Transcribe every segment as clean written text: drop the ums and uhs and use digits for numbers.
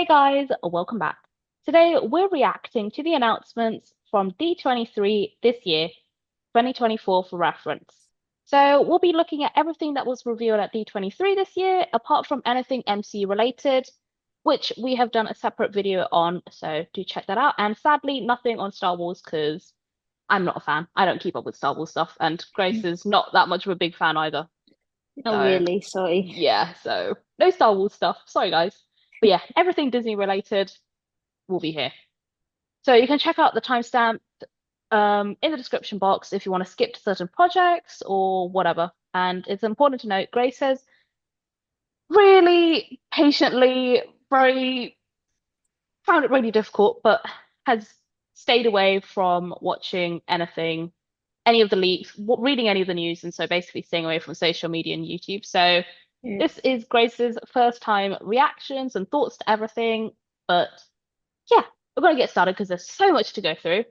Guys, welcome back. Today we're reacting to the announcements from D23 this year, 2024 for reference. So we'll be looking at everything that was revealed at D23 this year, apart from anything MCU related, which we have done a separate video on, so do check that out. And sadly, nothing on Star Wars because I'm not a fan. I don't keep up with Star Wars stuff, and Grace is not that much of a big fan either. Oh, So really? Sorry. yeah, so no Star Wars stuff. Sorry, guys. But yeah, everything Disney related will be here. So you can check out the timestamp in the description box if you want to skip to certain projects or whatever. And it's important to note, Grace has really patiently, very found it really difficult, but has stayed away from watching anything, any of the leaks, reading any of the news, and so basically staying away from social media and YouTube. So Yeah. this is Grace's first time reactions and thoughts to everything, but yeah, we're going to get started because there's so much to go through.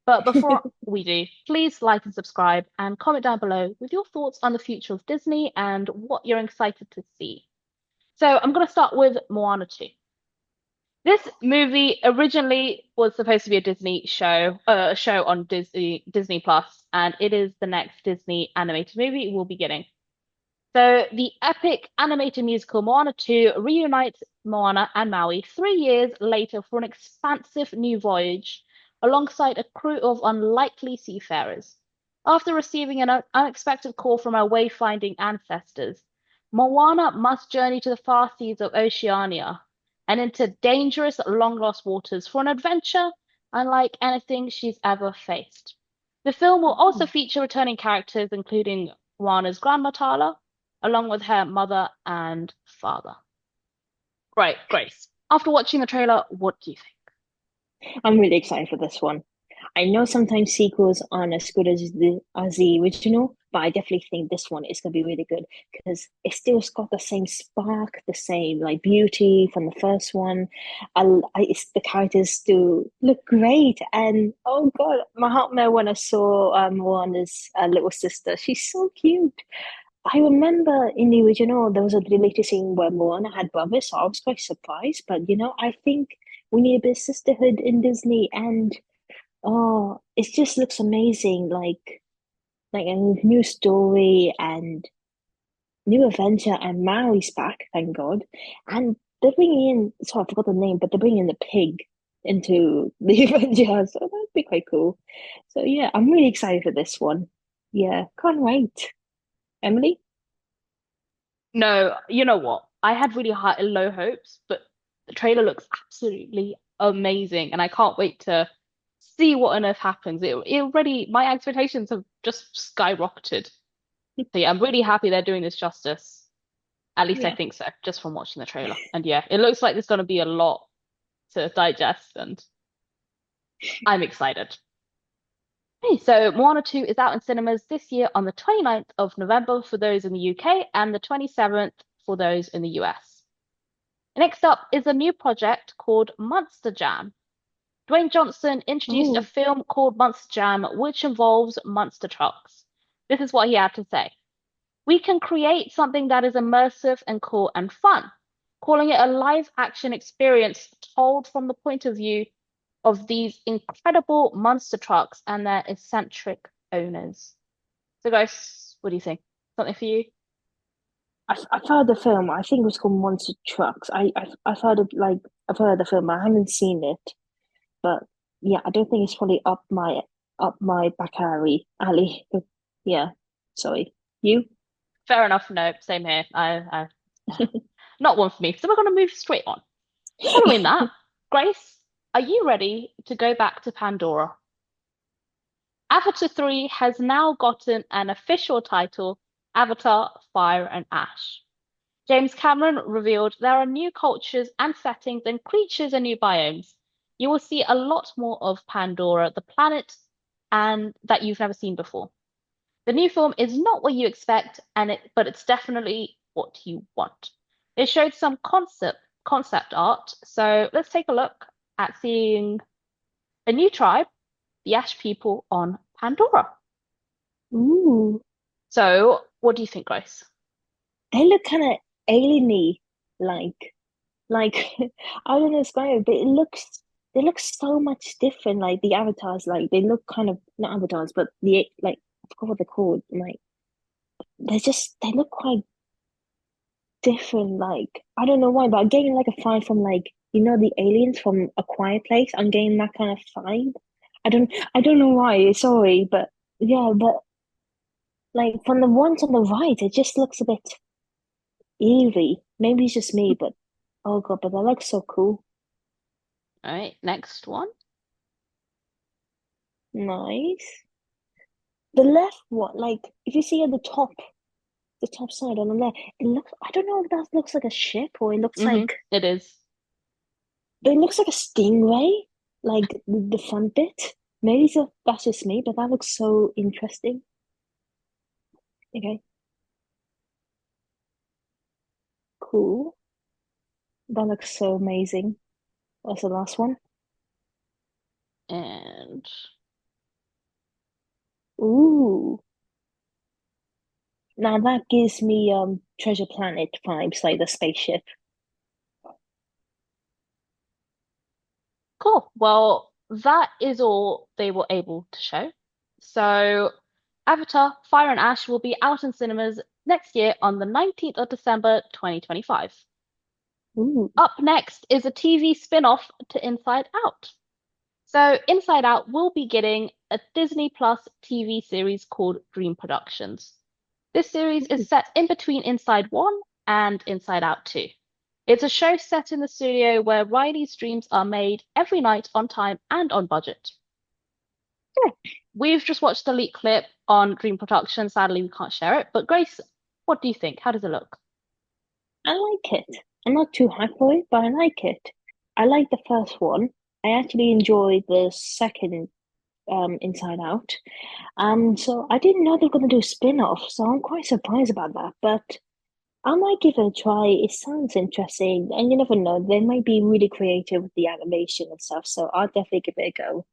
But before we do, please like and subscribe and comment down below with your thoughts on the future of Disney and what you're excited to see. So I'm going to start with Moana 2. This movie originally was supposed to be a Disney show, a show on Disney Plus, and it is the next Disney animated movie we'll be getting. So the epic animated musical Moana 2 reunites Moana and Maui 3 years later for an expansive new voyage alongside a crew of unlikely seafarers. After receiving an unexpected call from our wayfinding ancestors, Moana must journey to the far seas of Oceania and into dangerous, long-lost waters for an adventure unlike anything she's ever faced. The film will also Oh. feature returning characters, including Moana's grandma Tala, along with her mother and father. Right, Grace. After watching the trailer, what do you think? I'm really excited for this one. I know sometimes sequels aren't as good as the original, but I definitely think this one is going to be really good because it still's got the same spark, the same like beauty from the first one. The characters still look great, and oh god, my heart melted when I saw Moana's little sister. She's so cute. I remember in the original there was a deleted scene where Moana had brothers, so I was quite surprised. But I think we need a bit of sisterhood in Disney, and oh, it just looks amazing, like a new story and new adventure. And Maui's back, thank God. And they're bringing in, sorry, I forgot the name, but they're bringing the pig into the adventure, so that'd be quite cool. So yeah, I'm really excited for this one. Yeah, can't wait. Emily? No, you know what? I had really high low hopes, but the trailer looks absolutely amazing, and I can't wait to see what on earth happens. It already my expectations have just skyrocketed. So yeah, I'm really happy they're doing this justice. At least I Yeah. think so, just from watching the trailer. And yeah, it looks like there's going to be a lot to digest, and I'm excited. Okay, so Moana 2 is out in cinemas this year on the 29th of November for those in the UK and the 27th for those in the US. Next up is a new project called Monster Jam. Dwayne Johnson introduced a Oh. film called Monster Jam, which involves monster trucks. This is what he had to say. We can create something that is immersive and cool and fun, calling it a live action experience told from the point of view of these incredible monster trucks and their eccentric owners. So, guys, what do you think? Something for you? I've heard the film. I think it was called Monster Trucks. I've heard of like I've heard the film. I haven't seen it, but yeah, I don't think it's probably up my back alley. But yeah, sorry. You? Fair enough. No, same here. Not one for me. So we're going to move straight on. Following that, Grace, are you ready to go back to Pandora? Avatar 3 has now gotten an official title, Avatar Fire and Ash. James Cameron revealed there are new cultures and settings and creatures and new biomes. You will see a lot more of Pandora, the planet, and that you've never seen before. The new film is not what you expect, but it's definitely what you want. It showed some concept art, so let's take a look at seeing a new tribe, the Ash people on Pandora. Ooh, So, what do you think, Grace? they look kind of alieny like. Like I don't know describe it, but they look so much different. Like the avatars, like they look kind of not avatars, but the like I forgot what they're called. Like they look quite different. Like I don't know why, but I'm getting like a vibe from like the aliens from A Quiet Place. I'm getting that kind of vibe. I don't know why. Sorry, but yeah, but like from the ones on the right, it just looks a bit eerie. Maybe it's just me, but oh god, but that looks so cool. All right, next one. Nice. The left one, like if you see at the top side on the left, it looks. I don't know if that looks like a ship or It is. it looks like a stingray, like the front bit. Maybe that's just me, but that looks so interesting. Okay, cool. That looks so amazing. What's the last one? And Ooh, now that gives me Treasure Planet vibes, like the spaceship. cool. Well, that is all they were able to show. So, Avatar: Fire and Ash will be out in cinemas next year on the 19th of December 2025. Ooh, Up next is a TV spin-off to Inside Out. So, Inside Out will be getting a Disney Plus TV series called Dream Productions. This series is ooh. set in between Inside 1 and Inside Out 2. It's a show set in the studio where Riley's dreams are made every night on time and on budget. Yeah, we've just watched the leak clip on Dream Productions. Sadly, we can't share it. But Grace, what do you think? How does it look? I like it. I'm not too hyped for it, but I like it. I like the first one. I actually enjoyed the second Inside Out. So I didn't know they were going to do a spin-off, so I'm quite surprised about that. But I might give it a try. It sounds interesting, and you never know, they might be really creative with the animation and stuff, so I'll definitely give it a go.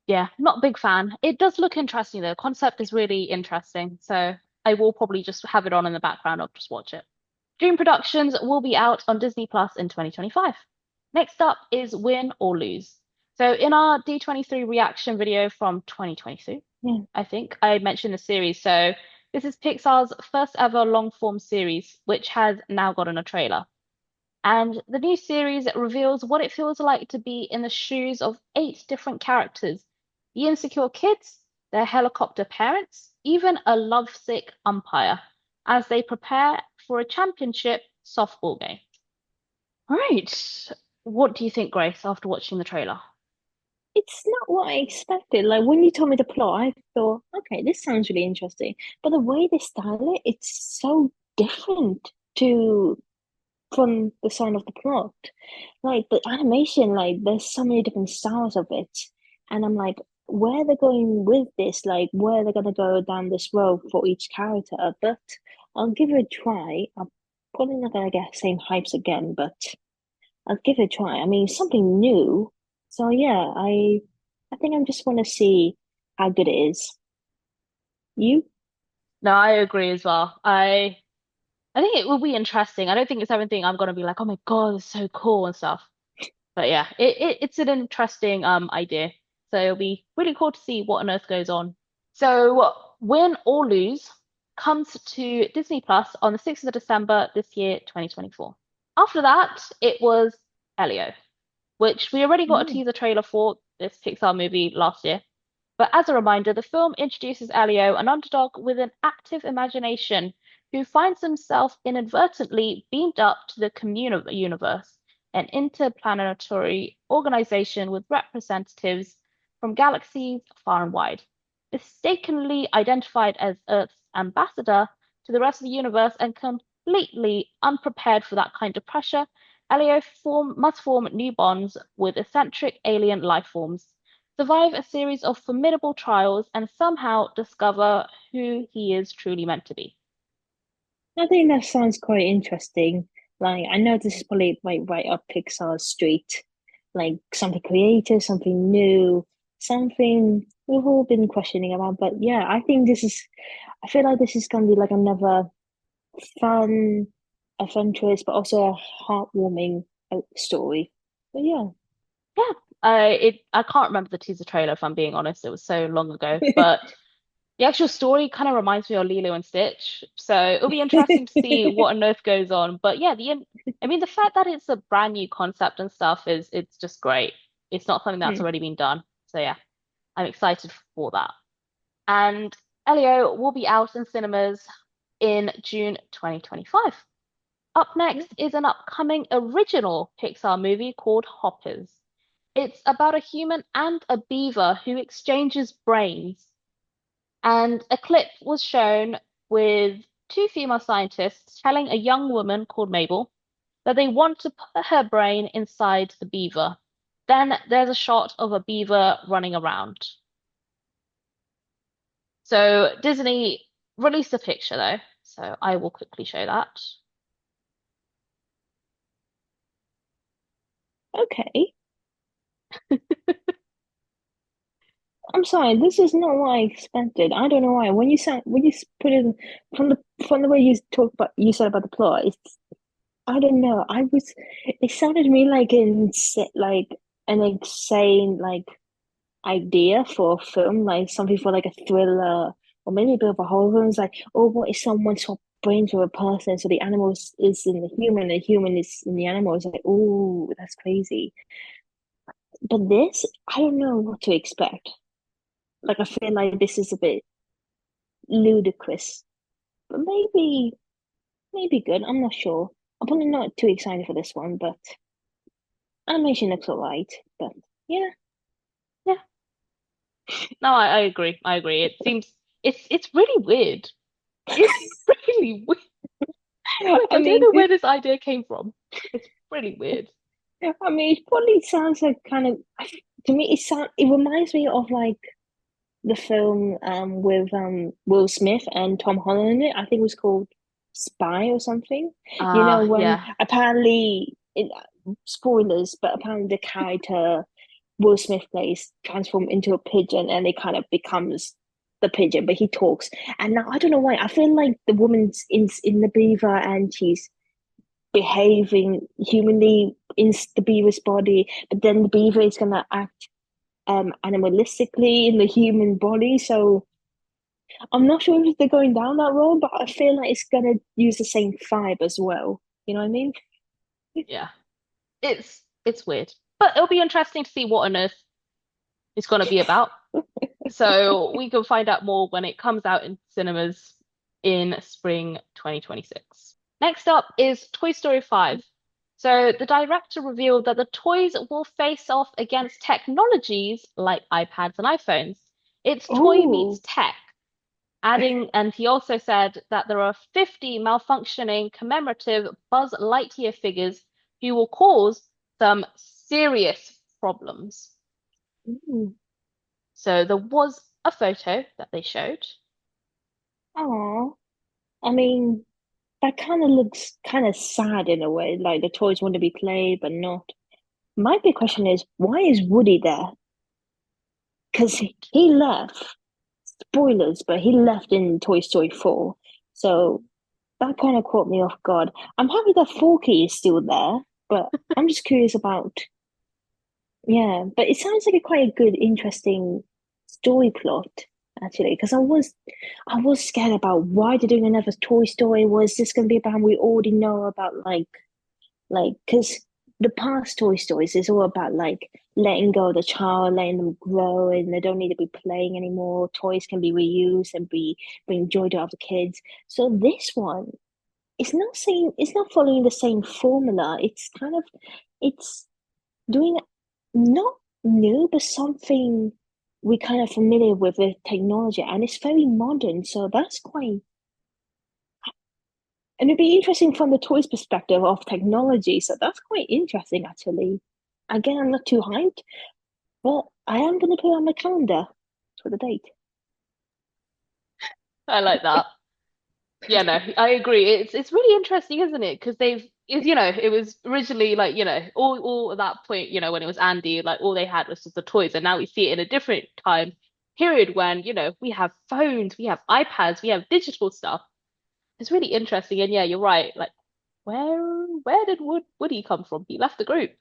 Yeah, not a big fan. It does look interesting though. Concept is really interesting. So I will probably just have it on in the background. I'll just watch it. Dream Productions will be out on Disney Plus in 2025. Next up is Win or Lose. So in our D23 reaction video from 2022, Yeah. I think I mentioned the series. So this is Pixar's first ever long form series, which has now gotten a trailer. And the new series reveals what it feels like to be in the shoes of 8 different characters: the insecure kids, their helicopter parents, even a lovesick umpire, as they prepare for a championship softball game. All right. What do you think, Grace, after watching the trailer? It's not what I expected. Like when you told me the plot, I thought, okay, this sounds really interesting. But the way they style it, it's so different to from the sign of the plot. Like the animation, like there's so many different styles of it. And I'm like, where they're going with this, like where they're gonna go down this road for each character. But I'll give it a try. I'm probably not gonna get same hypes again, but I'll give it a try. I mean, something new. So yeah, I think I just want to see how good it is. You? No, I agree as well. I think it will be interesting. I don't think it's everything I'm gonna be like, oh my God, it's so cool and stuff. But yeah, it's an interesting idea. So it'll be really cool to see what on earth goes on. So Win or Lose comes to Disney Plus on the 6th of December this year, 2024. After that, it was Elio, which we already got a Oh, teaser trailer for this Pixar movie last year. But as a reminder, the film introduces Elio, an underdog with an active imagination who finds himself inadvertently beamed up to the Commune universe, an interplanetary organization with representatives from galaxies far and wide. Mistakenly identified as Earth's ambassador to the rest of the universe and completely unprepared for that kind of pressure, Elio must form new bonds with eccentric alien life forms, survive a series of formidable trials, and somehow discover who he is truly meant to be. I think that sounds quite interesting. Like, I know this is probably like right up Pixar's street. Like something creative, something new, something we've all been questioning about. But yeah, I feel like this is gonna be like another fun, adventurous, but also a heartwarming story. But yeah. Yeah. I can't remember the teaser trailer if I'm being honest. It was so long ago, but the actual story kind of reminds me of Lilo and Stitch. So it'll be interesting to see what on earth goes on. But yeah, I mean the fact that it's a brand new concept and stuff is it's just great. It's not something that's Hmm. already been done. So yeah, I'm excited for that. And Elio will be out in cinemas in June 2025. Up next is an upcoming original Pixar movie called Hoppers. It's about a human and a beaver who exchanges brains. And a clip was shown with two female scientists telling a young woman called Mabel that they want to put her brain inside the beaver. Then there's a shot of a beaver running around. So Disney released a picture though, so I will quickly show that. Okay. I'm sorry, this is not what I expected. I don't know why. When you put it from the way you talk about you said about the plot, it's I don't know. It sounded to me like like an insane like idea for a film, like something for like a thriller or maybe a bit of a horror film. It's like, oh, what if someone swapped brains with a person, so the animal is in the human, the human is in the animal? It's like, oh, that's crazy. But this, I don't know what to expect. Like, I feel like this is a bit ludicrous, but maybe good. I'm not sure. I'm probably not too excited for this one, but animation looks alright. But yeah. Yeah, no, I agree. I agree. It seems it's really weird. It's really weird. Like I I don't mean, know where this idea came from. It's really weird. it probably sounds like kind of to me. It reminds me of like the film with Will Smith and Tom Holland in it. I think it was called Spy or something. You know, when Yeah. apparently spoilers, but apparently the character Will Smith plays transform into a pigeon and it kind of becomes the pigeon, but he talks. And now I don't know why. I feel like the woman's in the beaver and she's behaving humanly in the beaver's body, but then the beaver is gonna act animalistically in the human body. So I'm not sure if they're going down that road, but I feel like it's gonna use the same vibe as well. You know what I mean? Yeah. It's weird. But it'll be interesting to see what on earth it's gonna be about. So we can find out more when it comes out in cinemas in spring 2026. Next up is Toy Story 5. So the director revealed that the toys will face off against technologies like iPads and iPhones. It's toy meets Oh, tech, adding, and he also said that there are 50 malfunctioning commemorative Buzz Lightyear figures who will cause some serious problems. So there was a photo that they showed. oh. I mean, that kind of looks kind of sad in a way. Like the toys want to be played, but not. My big question is, why is Woody there? Because he left. Spoilers, but he left in Toy Story 4. So that kind of caught me off guard. I'm happy that Forky is still there, but I'm just curious about, yeah, but it sounds like a quite a good, interesting story plot, actually, because I was scared about why they're doing another Toy Story. Was this going to be about we already know about because the past Toy Stories is all about like letting go of the child, letting them grow, and they don't need to be playing anymore. Toys can be reused and bring joy to other kids. So this one, it's not following the same formula. It's doing not new, but something we kind of familiar with technology, and it's very modern. So that's quite and it'd be interesting from the toys perspective of technology. So that's quite interesting, actually. Again, I'm not too hyped, but I am going to put it on my calendar for the date. I like that. Yeah, no, I agree. It's really interesting, isn't it? Because it was originally like, all at that point, when it was Andy, like all they had was just the toys, and now we see it in a different time period when, we have phones, we have iPads, we have digital stuff. It's really interesting, and yeah, you're right. Like where did Woody come from? He left the group.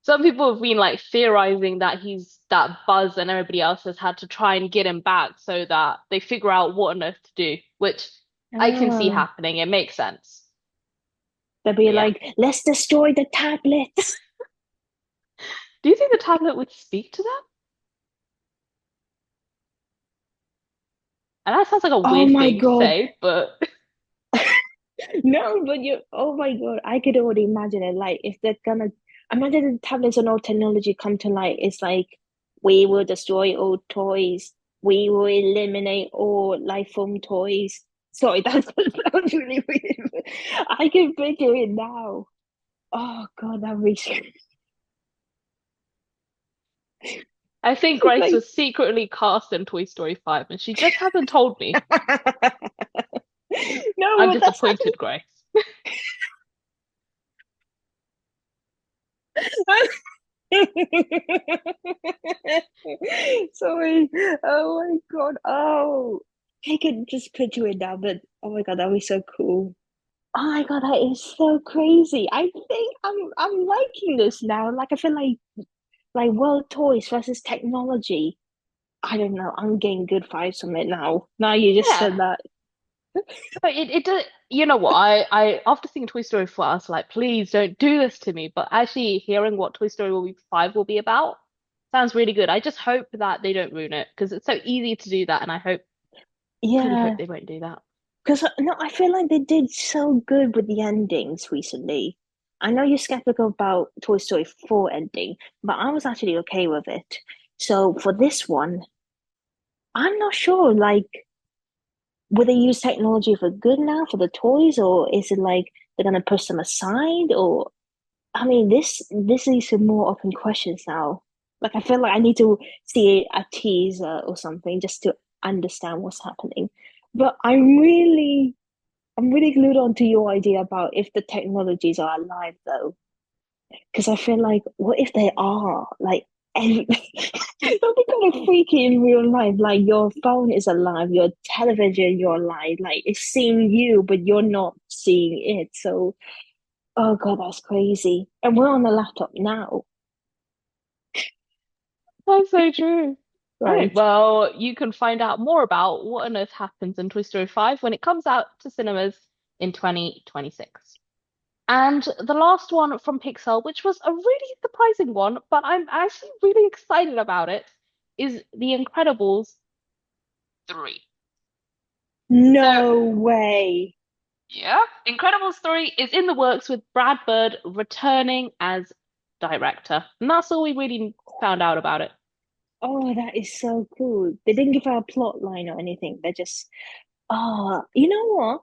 Some people have been like theorizing that he's that Buzz and everybody else has had to try and get him back so that they figure out what on earth to do, which I can see Ah, happening. It makes sense. they'll be But yeah. like, let's destroy the tablets. Do you think the tablet would speak to them? And that sounds like a Oh weird my thing to God. say, but No, but oh my God, I could already imagine it. Like, if they're gonna, imagine the tablets and all technology come to light. It's like, we will destroy all toys. We will eliminate all life form toys. Sorry, that sounds really weird. I can picture it now. Oh God, that would be I think Grace like, was secretly cast in Toy Story 5 and she just hasn't told me. no, I'm but that's disappointed, Grace. actually. Sorry. Oh my God. Oh, I can just picture it now, but oh my God, that'd be so cool. Oh my God, that is so crazy. I think I'm liking this now. Like I feel like world toys versus technology. I don't know. I'm getting good vibes from it now. Now you just Yeah. said that. But it does, you know what? After seeing Toy Story 4, I was like, please don't do this to me. But actually hearing what Toy Story will be 5 will be about sounds really good. I just hope that they don't ruin it because it's so easy to do that, and truly hope Yeah. they won't do that. Because no, I feel like they did so good with the endings recently. I know you're skeptical about Toy Story 4 ending, but I was actually okay with it. So for this one, I'm not sure, like, will they use technology for good now for the toys, or is it like they're gonna push them aside? Or I mean, this leads to more open questions now. Like I feel like I need to see a teaser or something just to understand what's happening. But I'm really glued on to your idea about if the technologies are alive, though, because I feel like, what if they are? Like, every... that'd be kind of freaky in real life. Like, your phone is alive, your television, you're alive. Like, it's seeing you, but you're not seeing it. So, oh God, that's crazy. And we're on the laptop now, That's so true. All right, right? well, you can find out more about what on earth happens in Toy Story 5 when it comes out to cinemas in 2026. And the last one from Pixar, which was a really surprising one, but I'm actually really excited about it, is The Incredibles 3. So, No way. yeah, Incredibles 3 is in the works with Brad Bird returning as director. And that's all we really found out about it. Oh, that is so cool. They didn't give her a plot line or anything. They're just, oh, you know what?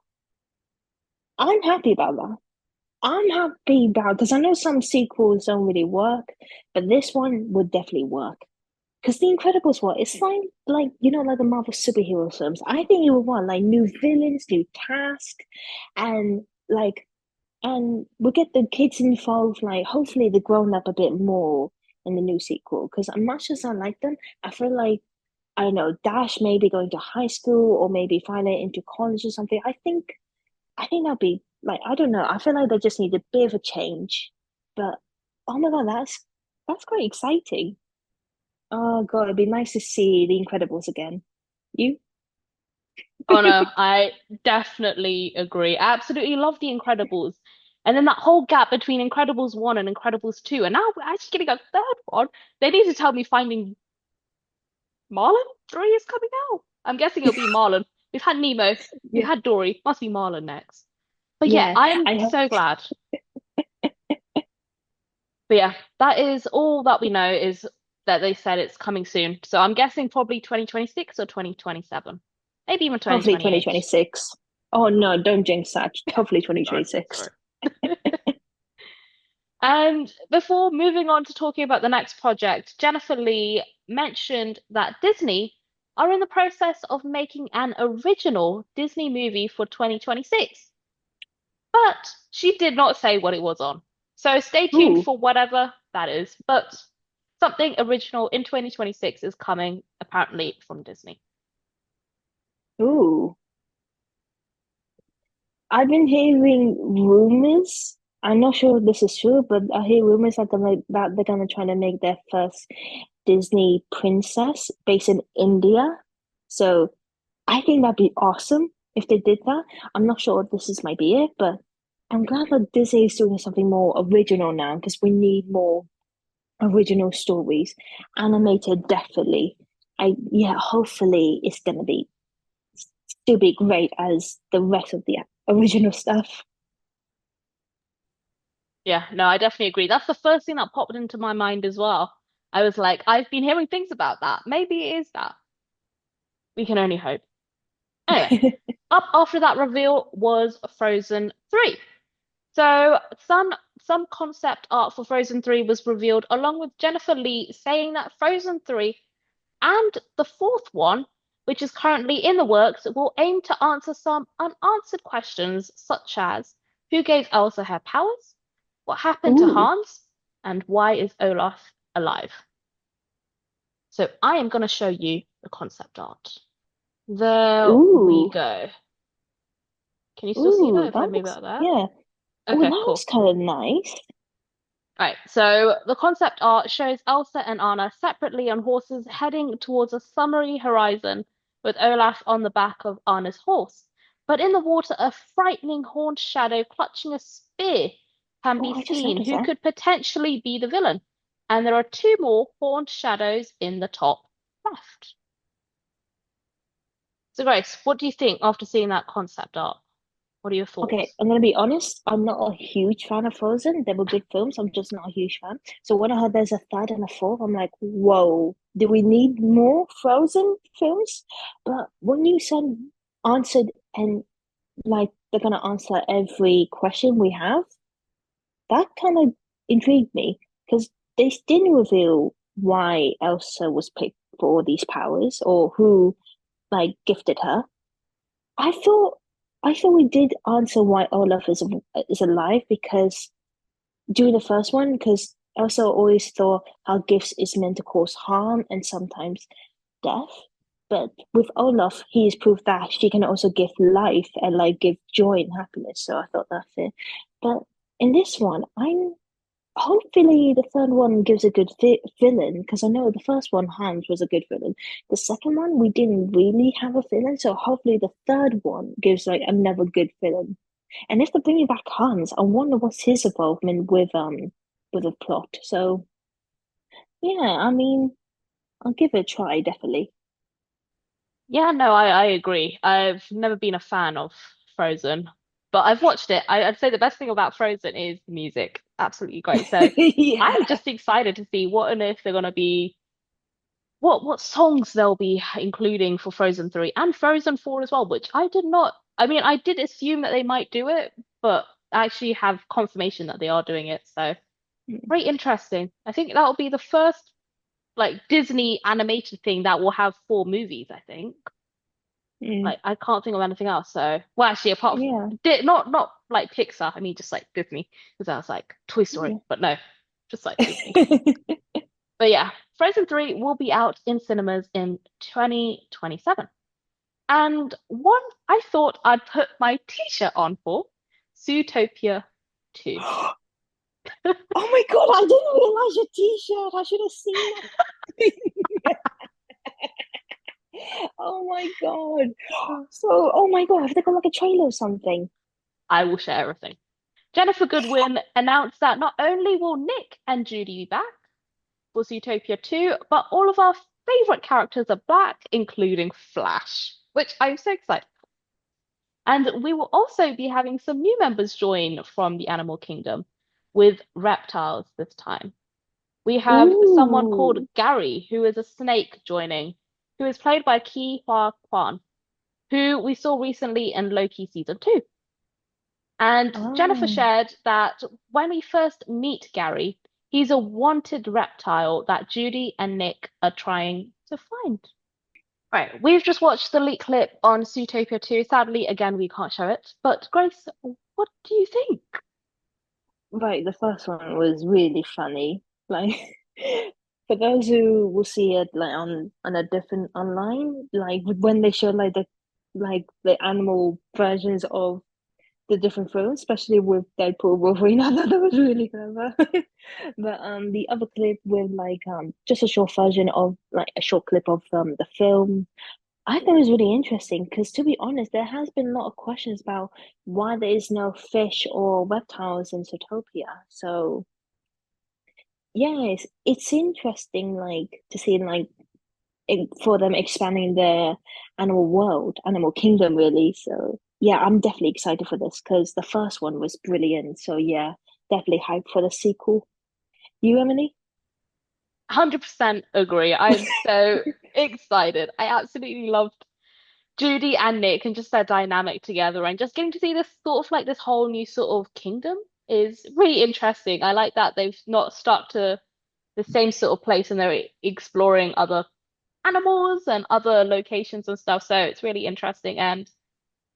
I'm happy about that. I'm happy about because I know some sequels don't really work, but this one would definitely work. Because The Incredibles, what it's like like the Marvel superhero films. I think you would want like new villains, new cast, and we get the kids involved. Like hopefully they're grown up a bit more in the new sequel. Because as much as I like them, I feel like I don't know Dash maybe going to high school or maybe finally into college or something. I think that'd be like I don't know. I feel like they just need a bit of a change. But oh my God, that's quite exciting. Oh God, it'd be nice to see The Incredibles again. You? Oh no, I definitely agree. I absolutely love The Incredibles. And then that whole gap between Incredibles 1 and Incredibles 2, and now we're actually getting a third one. They need to tell me Finding Marlin 3 is coming out. I'm guessing it'll be Marlin. We've had Nemo, we've Yeah, had Dory, must be Marlin next. But yeah, yeah. I'm I hope. so glad. But yeah, that is all that we know is that they said it's coming soon. So I'm guessing probably 2026 or 2027. Maybe even Hopefully 2028. 2026. Oh no, don't jinx that. Hopefully Sorry, 2026. sorry. And before moving on to talking about the next project, Jennifer Lee mentioned that Disney are in the process of making an original Disney movie for 2026. But she did not say what it was on. So stay tuned Ooh, for whatever that is. But something original in 2026 is coming, apparently, from Disney. ooh. I've been hearing rumors. I'm not sure if this is true, but I hear rumors that they're gonna try to make their first Disney princess based in India. So I think that'd be awesome if they did that. I'm not sure if this is might be it, but I'm glad that Disney is doing something more original now because we need more original stories. Animated, definitely. Yeah, hopefully it's gonna be still be great as the rest of the original stuff. Yeah, no, I definitely agree. That's the first thing that popped into my mind as well. I was like, I've been hearing things about that. Maybe it is that. We can only hope. Anyway, up after that reveal was Frozen 3. So some concept art for Frozen 3 was revealed along with Jennifer Lee saying that Frozen 3 and the fourth one, which is currently in the works, will aim to answer some unanswered questions such as who gave Elsa her powers, what happened to Ooh, Hans, and why is Olaf alive? So I am going to show you the concept art. There we ooh, go. Can you still see that ooh, if I that move looks, out there? yeah. Oh, Okay, that looks cool. kind of nice. Right, so the concept art shows Elsa and Anna separately on horses heading towards a summery horizon with Olaf on the back of Anna's horse. But in the water, a frightening horned shadow clutching a spear can Oh, be I just seen, noticed who that. could potentially be the villain. And there are two more horned shadows in the top left. So, Grace, what do you think after seeing that concept art? What are your Okay, thoughts? I'm gonna be honest. I'm not a huge fan of Frozen. They were good films. I'm just not a huge fan. So when I heard there's a third and a fourth, I'm like, whoa, do we need more Frozen films? But when you said answered and like they're gonna answer every question we have, that kind of intrigued me because they didn't reveal why Elsa was picked for all these powers or who like gifted her. I thought I thought we did answer why Olaf is alive because during the first one, because Elsa always thought her gifts is meant to cause harm and sometimes death. But with Olaf, he has proved that she can also give life and like give joy and happiness. So I thought that's it. But in this one, I'm hopefully the third one gives a good villain because I know the first one, Hans, was a good villain. The second one, we didn't really have a villain, so hopefully the third one gives like another good villain. And if they're bringing back Hans, I wonder what's his involvement with the plot. So yeah, I mean, I'll give it a try, definitely. Yeah, no, I agree. I've never been a fan of Frozen, but I've watched it. I'd say the best thing about Frozen is the music. Absolutely great. So I'm Yeah. just excited to see what on earth they're gonna be, what songs they'll be including for Frozen 3 and Frozen 4 as well, which I did not. I mean, I did assume that they might do it, but I actually have confirmation that they are doing it. So very interesting. I think that'll be the first like Disney animated thing that will have four movies, I think. Mm, Like I can't think of anything else. So, well, actually, apart yeah. from not like Pixar. I mean, just like Disney, because I was like Toy Story, but no, just like Disney. But yeah, Frozen 3 will be out in cinemas in 2027. And one I thought I'd put my t-shirt on for, Zootopia 2. Oh my God, I didn't realize your t-shirt. I should have seen that. Oh my God. So, oh my God, have they got like a trailer or something? I will share everything. Jennifer Goodwin announced that not only will Nick and Judy be back for Zootopia 2, but all of our favorite characters are back, including Flash, which I'm so excited. And we will also be having some new members join from the animal kingdom with reptiles this time. We have someone called Ooh. Gary, who is a snake joining, who is played by Ki Hwa Kwan, who we saw recently in Loki season 2. And Jennifer Oh. shared that when we first meet Gary, he's a wanted reptile that Judy and Nick are trying to find. Right, we've just watched the leak clip on Zootopia 2. Sadly, again, we can't show it. But Grace, what do you think? Right, the first one was really funny. Like for those who will see it like on a different online, like when they show like the animal versions of the different films, especially with Deadpool Wolverine. I thought that was really clever. But the other clip with like just a short version of like a short clip of the film, I thought it was really interesting because to be honest, there has been a lot of questions about why there is no fish or reptiles in Zootopia. So yeah, it's interesting like to see like for them expanding their animal world, animal kingdom, really. So yeah, I'm definitely excited for this because the first one was brilliant. So yeah, definitely hyped for the sequel. You, Emily? 100% agree. I'm so excited. I absolutely loved Judy and Nick and just their dynamic together and just getting to see this sort of like this whole new sort of kingdom is really interesting. I like that they've not stuck to the same sort of place and they're exploring other animals and other locations and stuff. So it's really interesting and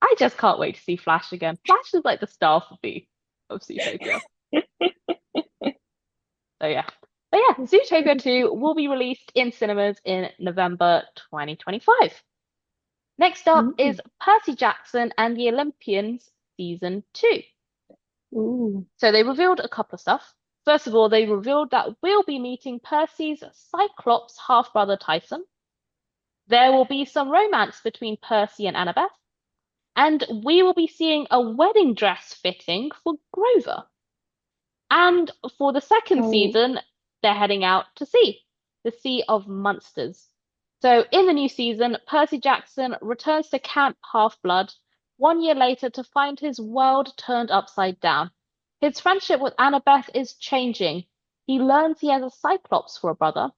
I just can't wait to see Flash again. Flash is like the star for me of Zootopia. So yeah. But yeah, Zootopia 2 will be released in cinemas in November 2025. Next up Ooh, is Percy Jackson and the Olympians Season 2. ooh. So they revealed a couple of stuff. First of all, they revealed that we'll be meeting Percy's Cyclops half-brother Tyson. There will be some romance between Percy and Annabeth, and we will be seeing a wedding dress fitting for Grover. And for the second Oh, season, they're heading out to sea, the Sea of Monsters. So in the new season, Percy Jackson returns to Camp Half-Blood 1 year later to find his world turned upside down. His friendship with Annabeth is changing. He learns he has a Cyclops for a brother.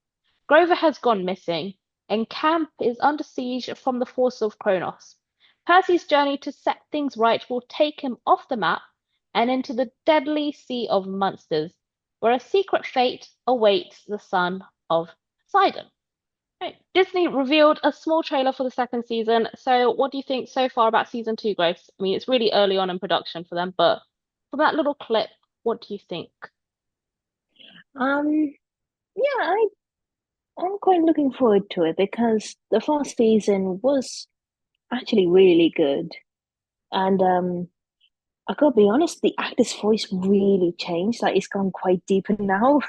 Grover has gone missing, and Camp is under siege from the force of Kronos. Percy's journey to set things right will take him off the map and into the deadly Sea of Monsters, where a secret fate awaits the son of Poseidon. Right. Disney revealed a small trailer for the second season. So, what do you think so far about season two, Grace? I mean, it's really early on in production for them, but from that little clip, what do you think? um, yeah, I'm quite looking forward to it because the first season was actually really good, and I gotta be honest, the actor's voice really changed. Like it's gone quite deeper now.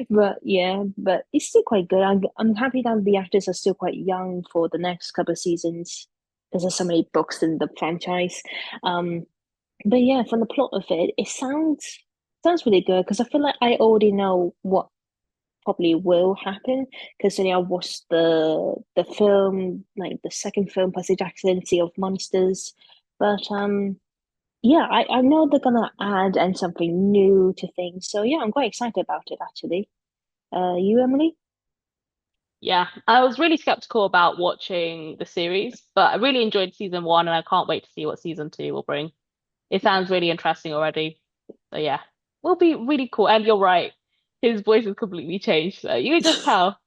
But yeah, but it's still quite good. I'm happy that the actors are still quite young for the next couple of seasons because there's so many books in the franchise. Um, but yeah, from the plot of it, it sounds really good because I feel like I already know what probably will happen because I watched the film, like the second film, Percy Jackson, Sea of Monsters. But yeah, I know they're gonna add and something new to things. So yeah, I'm quite excited about it actually. You, Emily? Yeah, I was really skeptical about watching the series, but I really enjoyed season one and I can't wait to see what season two will bring. It sounds really interesting already. So yeah, will be really cool. And you're right, his voice has completely changed. So you can just tell.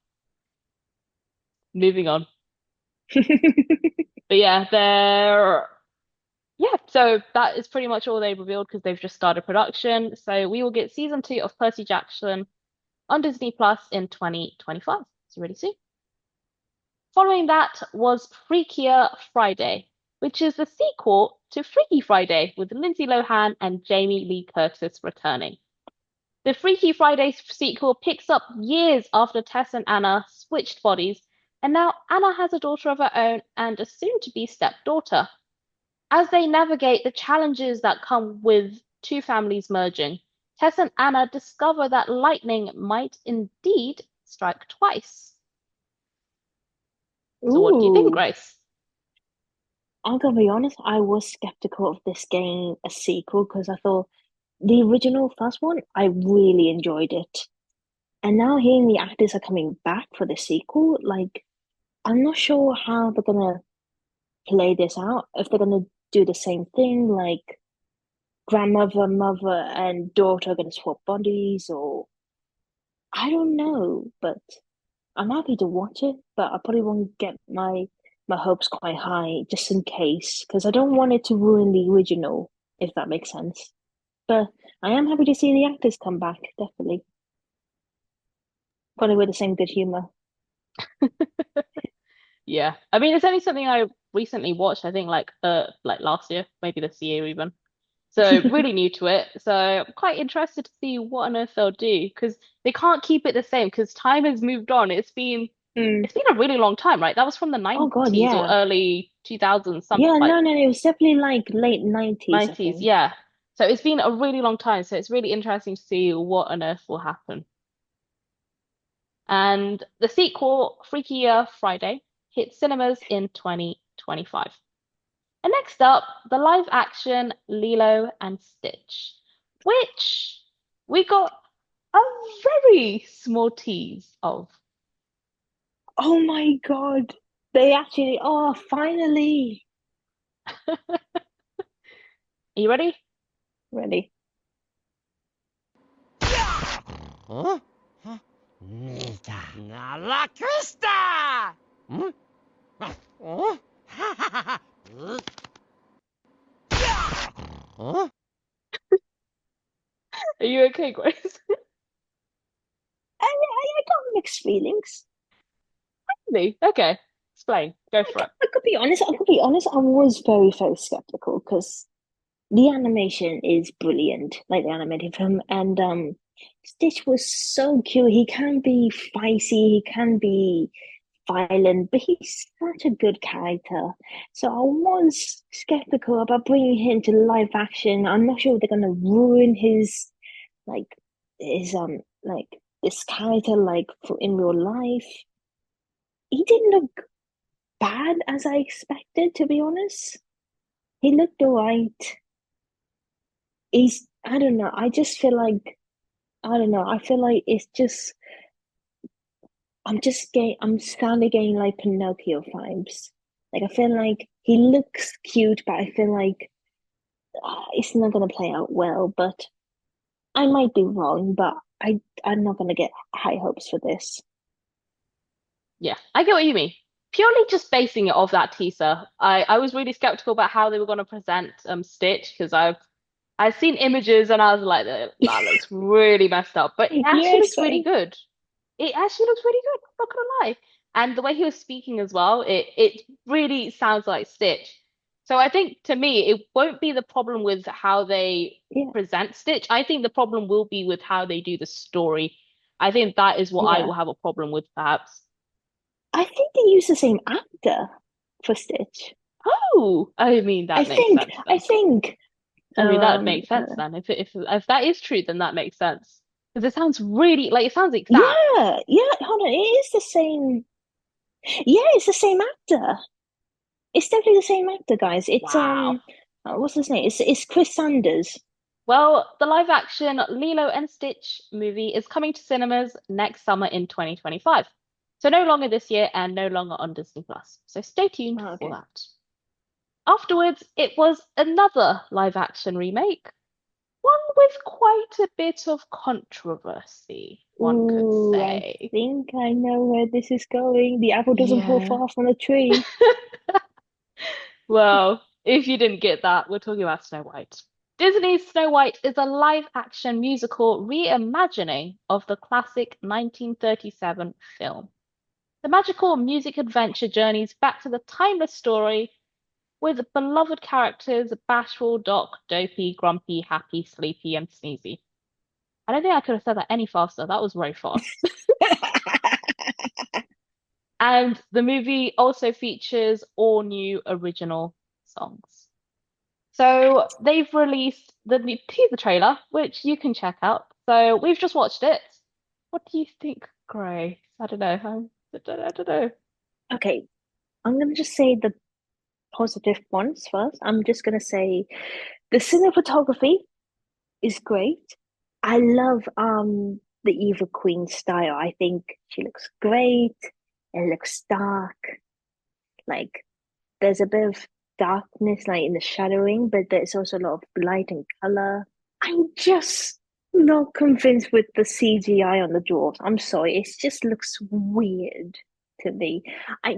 Moving on. But yeah, so that is pretty much all they revealed because they've just started production. So we will get season two of Percy Jackson on Disney Plus in 2025. So really soon. Following that was Freakier Friday, which is the sequel to Freaky Friday with Lindsay Lohan and Jamie Lee Curtis returning. The Freaky Friday sequel picks up years after Tess and Anna switched bodies, and now Anna has a daughter of her own and a soon-to-be stepdaughter. As they navigate the challenges that come with two families merging, Tess and Anna discover that lightning might indeed strike twice. So, what do you think, Ooh, Grace? I'm gonna be honest, I was skeptical of this getting a sequel because I thought the original first one, I really enjoyed it. And now hearing the actors are coming back for the sequel, like I'm not sure how they're gonna play this out. If they're gonna do the same thing, like grandmother, mother, and daughter are gonna swap bodies, or I don't know. But I'm happy to watch it, but I probably won't get my hopes quite high just in case, because I don't want it to ruin the original, if that makes sense. But I am happy to see the actors come back, definitely. Probably with the same good humor. Yeah, I mean, it's only something I recently watched. I think like last year, maybe this year even. So really new to it. So I'm quite interested to see what on earth they'll do because they can't keep it the same because time has moved on. Mm. It's been a really long time, right? That was from the Oh God, 90s or yeah. early 2000s, some Yeah, like no, it was definitely like late 90s, I 90s, think. yeah. So it's been a really long time. So it's really interesting to see what on earth will happen. And the sequel, Freakier Friday, hits cinemas in 2025. And next up, the live action Lilo and Stitch, which we got a very small tease of. Oh my God. They actually, oh, finally. Are you ready? Ready. Huh? Huh? Nita. La Crista! Hmm? Oh? Huh? Are you okay, Grace? I got mixed feelings. Really? Okay. Explain. Go for it. I could be honest. I could be honest. I was very, very skeptical because the animation is brilliant, like the animated film, and Stitch was so cute. He can be feisty, he can be violent, but he's such a good character. So I was skeptical about bringing him to live action. I'm not sure if they're gonna ruin like his this character like for in real life. He didn't look bad as I expected, to be honest. He looked alright. He's I don't know. I just feel like I don't know. I feel like it's just I'm starting getting like Pinocchio vibes. Like I feel like he looks cute, but I feel like it's not gonna play out well. But I might be wrong, but I'm not gonna get high hopes for this. Yeah, I get what you mean. Purely just basing it off that teaser, I was really skeptical about how they were going to present Stitch because I've seen images and I was like, that looks really messed up. But it actually Yes, looks really same. good. It actually looks really good. I'm not gonna lie. And the way he was speaking as well, it really sounds like Stitch. So I think to me, it won't be the problem with how they Yeah, present Stitch. I think the problem will be with how they do the story. I think that is what I yeah. will have a problem with, perhaps. I think they use the same actor for Stitch. Oh, I mean I that makes think. sense I then. think. I mean that Um. makes sense then. If that is true, then that makes sense. Because it sounds really like it sounds exact. Yeah. Yeah. Hold on. It is the same. Yeah, it's the same actor. It's definitely the same actor, guys. It's Wow. what's his name? It's Chris Sanders. Well, the live action Lilo and Stitch movie is coming to cinemas next summer in 2025. So no longer this year and no longer on Disney Plus. So stay tuned Oh, for okay. that. Afterwards, it was another live action remake, one with quite a bit of controversy, one could Ooh, I say. think I know where this is going. The apple doesn't fall Yeah. far from the tree. Well, if you didn't get that, we're talking about Snow White. Disney's Snow White is a live-action musical reimagining of the classic 1937 film. The magical music adventure journeys back to the timeless story with beloved characters Bashful, Doc, Dopey, Grumpy, Happy, Sleepy, and Sneezy. I don't think I could have said that any faster. That was very fast. And the movie also features all new original songs. So they've released the new teaser trailer, which you can check out. So we've just watched it. What do you think, Grace? I don't know. I don't know. Okay, I'm gonna just say the positive ones first. I'm just gonna say the cinematography is great. I love the Eva Queen style. I think she looks great. It looks dark. Like there's a bit of darkness like in the shadowing, but there's also a lot of light and color. I'm just not convinced with the CGI on the dwarves. I'm sorry, it just looks weird to me. God,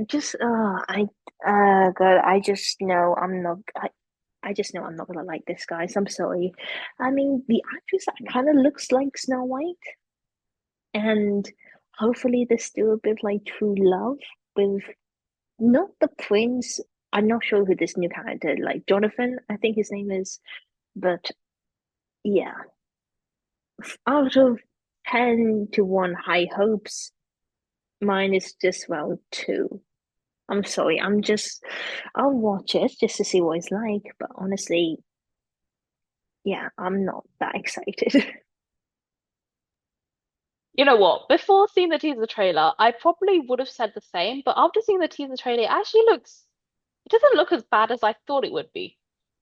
I just know I'm not. I just know I'm not gonna like this, guys. I'm sorry. I mean, the actress kind of looks like Snow White, and hopefully there's still a bit like true love with not the prince. I'm not sure who this new character, like Jonathan, I think his name is. But yeah, out of 10 to 1 high hopes, mine is just well 2. I'm sorry, I'll watch it just to see what it's like, but honestly, yeah, I'm not that excited. You know what? Before seeing the teaser trailer, I probably would have said the same, but after seeing the teaser trailer, it doesn't look as bad as I thought it would be.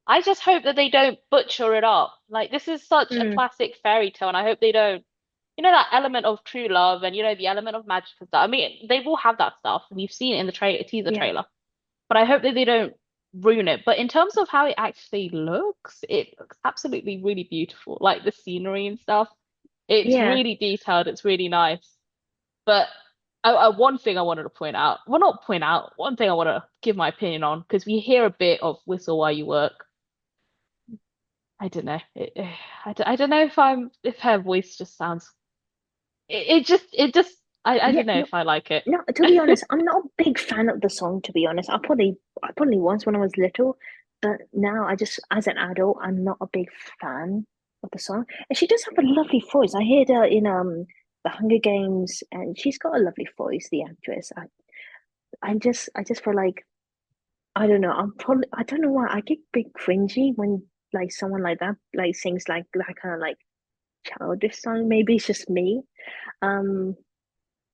I just hope that they don't butcher it up. Like, this is such a Mm, classic fairy tale, and I hope they don't, that element of true love and, the element of magic and stuff. I mean, they will have that stuff, and you've seen it in the teaser yeah, trailer, but I hope that they don't ruin it. But in terms of how it looks absolutely really beautiful. Like the scenery and stuff. It's yeah. really detailed, it's really nice. But one thing I wanted to point out, well, not point out, one thing I want to give my opinion on, because we hear a bit of Whistle While You Work. I don't know. I don't know if her voice just sounds, I Yeah, don't know no, if I like it. no, to be honest, I'm not a big fan of the song, to be honest. I probably was when I was little, but now as an adult, I'm not a big fan of the song. And she does have a lovely voice. I heard her in the Hunger Games, and she's got a lovely voice, the actress. I just feel like I don't know. I don't know why I get a bit cringy when like someone like that like sings like that kind of like childish song. Maybe it's just me. Um,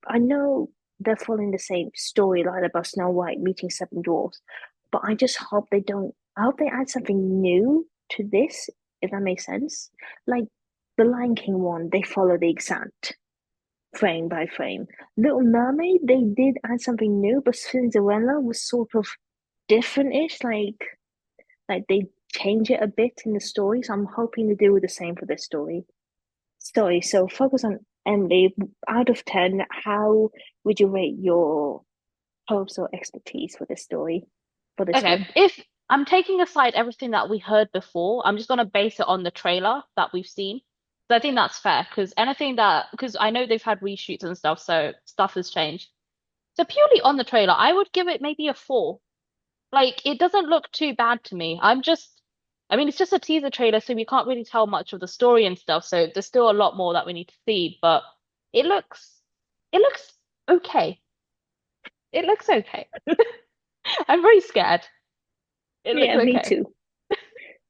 I know they're following the same storyline about Snow White meeting seven dwarfs, but I just hope they don't. I hope they add something new to this, if that makes sense. Like the Lion King one, they follow the exact frame by frame. Little Mermaid, they did add something new, but Cinderella was sort of different-ish. Like they change it a bit in the story. So I'm hoping to do the same for this story. So focus on Emily. Out of 10, how would you rate your hopes or expertise for this story, for this Okay, one? if I'm taking aside everything that we heard before, I'm just gonna base it on the trailer that we've seen. So I think that's fair because I know they've had reshoots and stuff, so stuff has changed. So purely on the trailer, I would give it maybe a 4. Like it doesn't look too bad to me. I mean, it's just a teaser trailer, so we can't really tell much of the story and stuff. So there's still a lot more that we need to see, but it looks, it looks okay. It looks okay. I'm very scared. It looks Yeah, me okay. too.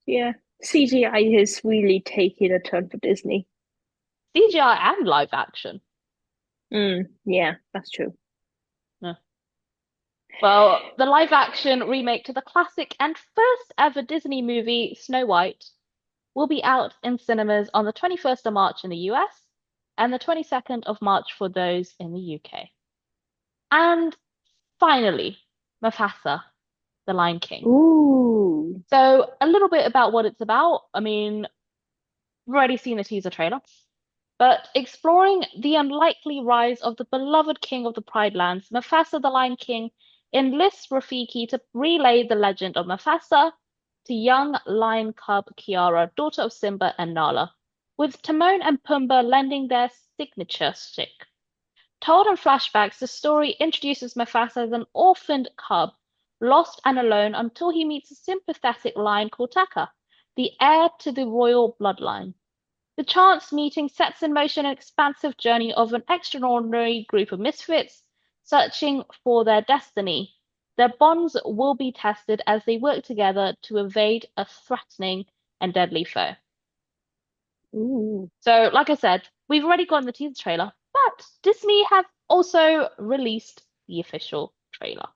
Yeah, CGI is really taking a turn for Disney. CGI and live action. Yeah, that's true. Yeah. Well, the live action remake to the classic and first ever Disney movie, Snow White, will be out in cinemas on the 21st of March in the US and the 22nd of March for those in the UK. And finally, Mufasa, the Lion King. Ooh. So, a little bit about what it's about. I mean, we've already seen the teaser trailer, but exploring the unlikely rise of the beloved king of the Pride Lands, Mufasa the Lion King enlists Rafiki to relay the legend of Mufasa to young lion cub Kiara, daughter of Simba and Nala, with Timon and Pumbaa lending their signature stick. Told in flashbacks, the story introduces Mufasa as an orphaned cub, lost and alone until he meets a sympathetic lion called Taka, the heir to the royal bloodline. The chance meeting sets in motion an expansive journey of an extraordinary group of misfits searching for their destiny. Their bonds will be tested as they work together to evade a threatening and deadly foe. Ooh. So, like I said, we've already gotten the teaser trailer, but Disney have also released the official trailer.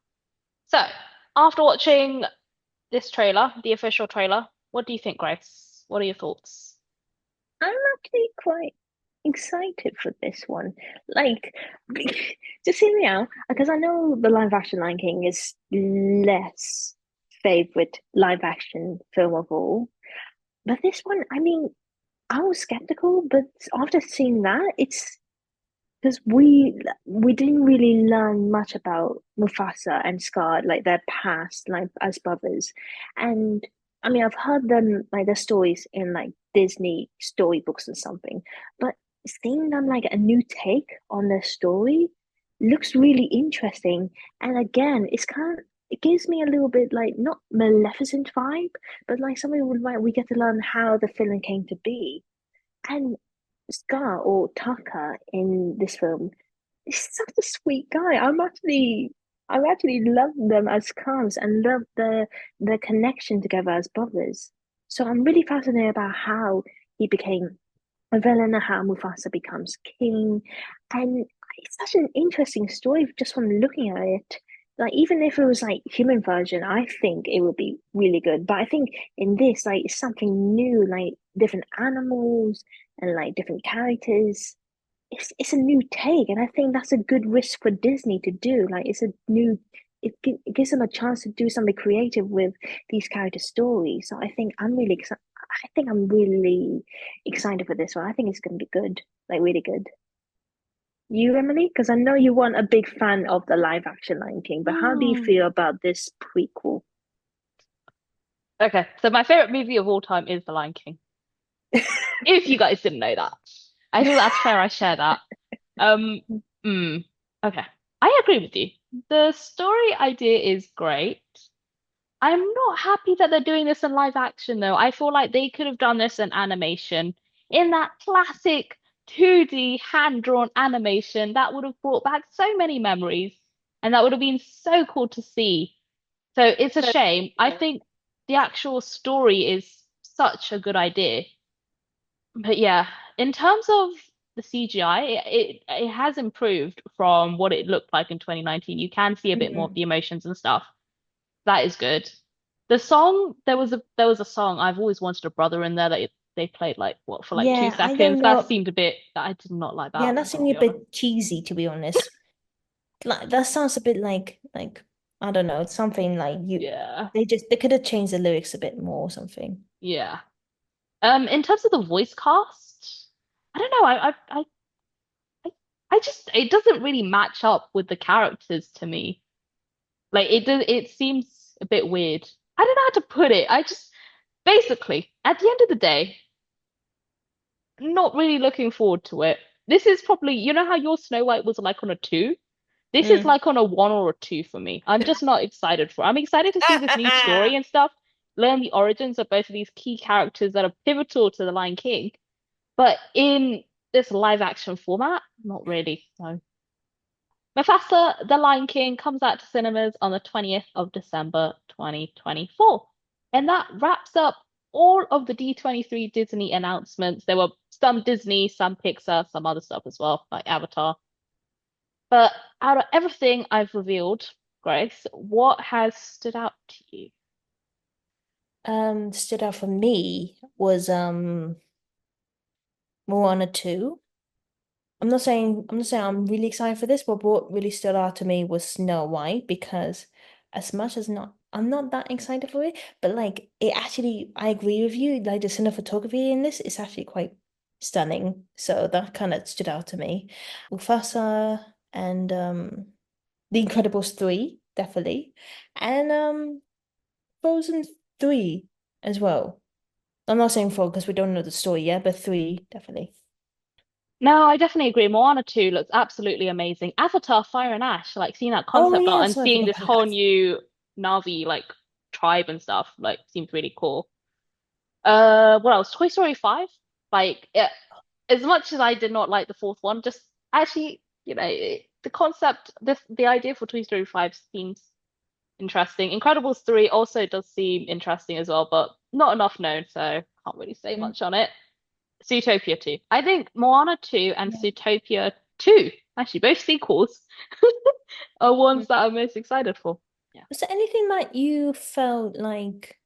So, after watching this trailer, the official trailer, what do you think, Grace? What are your thoughts? I'm actually quite excited for this one. Like, just hear me out, because I know the live action Lion King is less favorite live action film of all. But this one, I mean, I was skeptical, but after seeing that, it's because we didn't really learn much about Mufasa and Scar, like their past, like as brothers. And I mean, I've heard them like their stories in like Disney storybooks and something, but seeing them like a new take on their story looks really interesting. And again, it's kind of it gives me a little bit like not Maleficent vibe, but like something would like we get to learn how the villain came to be. And Scar or Tucker in this film is such a sweet guy. I actually love them as cars and love their connection together as brothers. So I'm really fascinated about how he became a villain and how Mufasa becomes king. And it's such an interesting story just from looking at it. Like even if it was like human version, I think it would be really good. But I think in this, like it's something new, like different animals and like different characters. It's a new take, and I think that's a good risk for Disney to do. Like it's a new, it gives them a chance to do something creative with these character stories. So I think I'm really excited. I think I'm really excited for this one. I think it's going to be good, like really good. You, Emily? Because I know you weren't a big fan of the live action Lion King, but how do you Hmm. feel about this prequel? Okay, so my favorite movie of all time is The Lion King. If you guys didn't know that, I think that's fair. I share that. Um, mm, okay, I agree with you. The story idea is great. I'm not happy that they're doing this in live action though. I feel like they could have done this in animation, in that classic 2D hand-drawn animation that would have brought back so many memories, and that would have been so cool to see. So it's a shame. I think the actual story is such a good idea. But yeah, in terms of the CGI, it has improved from what it looked like in 2019. You can see a bit more of Mm. the emotions and stuff. That is good. The song, there was a song I've always wanted a brother in there that they played like what for like two Yeah, I don't seconds. That know. seemed a bit I did not like Yeah, that, that I'll seemed a be honest. bit cheesy, to be honest. Like that sounds a bit like I don't know, something like you Yeah. they could have changed the lyrics a bit more or something. Yeah. In terms of the voice cast, I don't know. I I just it doesn't really match up with the characters to me. Like it seems a bit weird. I don't know how to put it. I just basically at the end of the day, not really looking forward to it. This is probably, you know how your Snow White was like on a two? This is Mm. like on a one or a two for me. I'm just not excited for it. I'm excited to see this new story and stuff, learn the origins of both of these key characters that are pivotal to the Lion King. But in this live action format, not really. No. Mufasa, The Lion King comes out to cinemas on the 20th of December 2024. And that wraps up all of the D23 Disney announcements. There were some Disney, some Pixar, some other stuff as well, like Avatar. But out of everything I've revealed, Grace, what has stood out to you? Stood out for me was Moana 2. I'm not saying I'm really excited for this, but what really stood out to me was Snow White because as much as not I'm not that excited for it, but like it actually I agree with you, like the cinematography in this is actually quite stunning. So that kind of stood out to me. Mufasa and The Incredibles 3, definitely. And Frozen 3 as well. I'm not saying 4 because we don't know the story yet, but 3, definitely. No, I definitely agree. Moana 2 looks absolutely amazing. Avatar, Fire and Ash, like seeing that Oh concept art yeah, and sorry, I seeing forgot this about whole that. new Na'vi like tribe and stuff, like seems really cool. What else? Toy Story 5? Like, as much as I did not like the fourth one, just actually, the concept, the idea for Toy Story 5 seems interesting. Incredibles 3 also does seem interesting as well, but not enough known, so can't really say Mm, much on it. Zootopia 2. I think Moana 2 and yeah. Zootopia 2, actually both sequels, are Mm. ones that I'm most excited for. Yeah. Was there anything that you felt like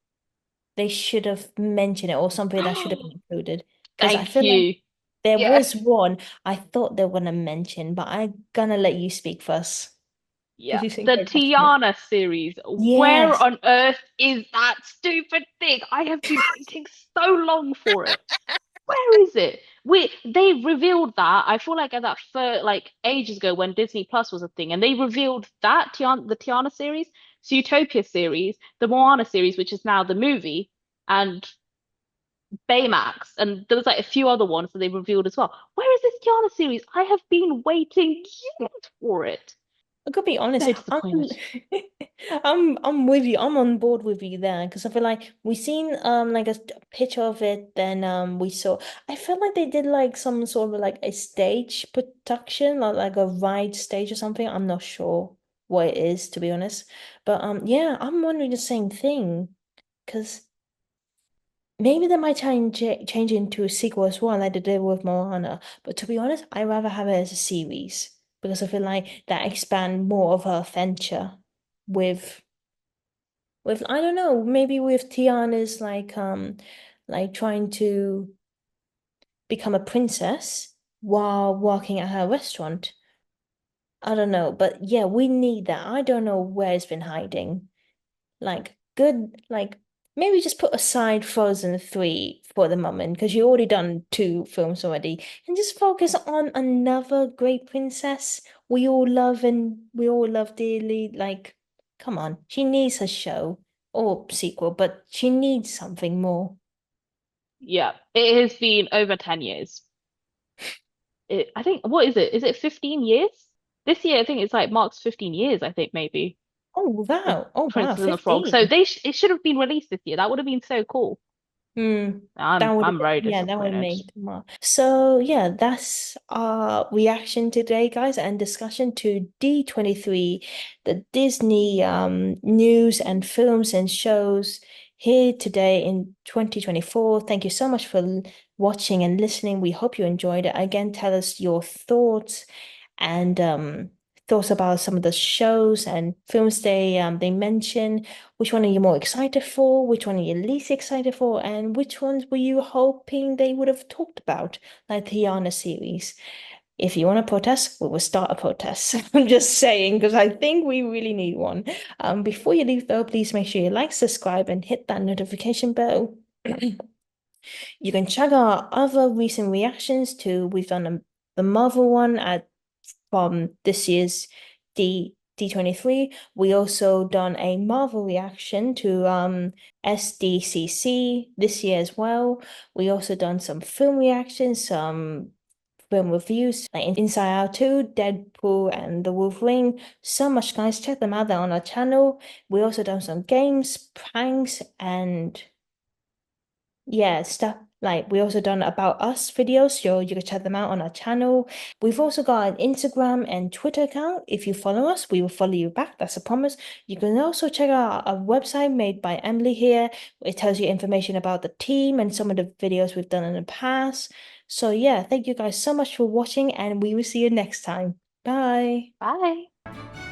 they should have mentioned it or something that should have been included? Because I Thank feel like you. there Yes. was one I thought they were gonna mention, but I'm gonna let you speak first. What Yeah. do you think The they mentioned? Tiana series. Where Yes. on earth is that stupid thing? I have been waiting so long for it. Where is it? They revealed that. I feel like at that first, like ages ago when Disney Plus was a thing, and they revealed that the Tiana series, Zootopia series, the Moana series, which is now the movie, and Baymax, and there was like a few other ones that they revealed as well. Where is this Tiana series? I have been waiting years for it. I could be honest. So disappointed. I'm with you. I'm on board with you there because I feel like we seen like a picture of it. Then we saw. I felt like they did like some sort of like a stage production, like a ride stage or something. I'm not sure what it is to be honest. But yeah, I'm wondering the same thing because maybe they might change into a sequel as well, like they did with Moana. But to be honest, I'd rather have it as a series because I feel like that expand more of her adventure with I don't know, maybe with Tiana's like trying to become a princess while working at her restaurant. I don't know, but yeah, we need that. I don't know where it's been hiding. Like good, like maybe just put aside Frozen 3 for the moment because you already done two films already, and just focus on another great princess we all love dearly. Like, come on, she needs a show or sequel, but she needs something more. Yeah, it has been over 10 years. I think, what is it? Is it 15 years? This year, I think it's like marks 15 years, I think maybe, of Oh wow, Princess and the Frog. So 15. it should have been released this year. That would have been so cool. Hmm. That I'm would have I'm been, very yeah, that would disappointed. make more. So yeah, that's our reaction today, guys, and discussion to D23, the Disney news and films and shows here today in 2024. Thank you so much for watching and listening. We hope you enjoyed it. Again, tell us your thoughts and thoughts about some of the shows and films they mentioned. Which one are you more excited for? Which one are you least excited for? And which ones were you hoping they would have talked about, like the Yana series? If you want to protest, we will start a protest. I'm just saying, because I think we really need one. Before you leave, though, please make sure you like, subscribe, and hit that notification bell. You can check our other recent reactions too. We've done the Marvel one at from this year's D23. We also done a Marvel reaction to SDCC this year as well. We also done some film reactions, some film reviews like Inside Out 2, Deadpool and the Wolverine. So much guys, check them out. They're on our channel. We also done some games, pranks, and yeah, stuff like we also done about us videos, so you can check them out on our channel. We've also got an Instagram and Twitter account. If you follow us, we will follow you back. That's a promise. You can also check out our website made by Emily here. It tells you information about the team and some of the videos we've done in the past. So yeah, thank you guys so much for watching, and we will see you next time. Bye. Bye.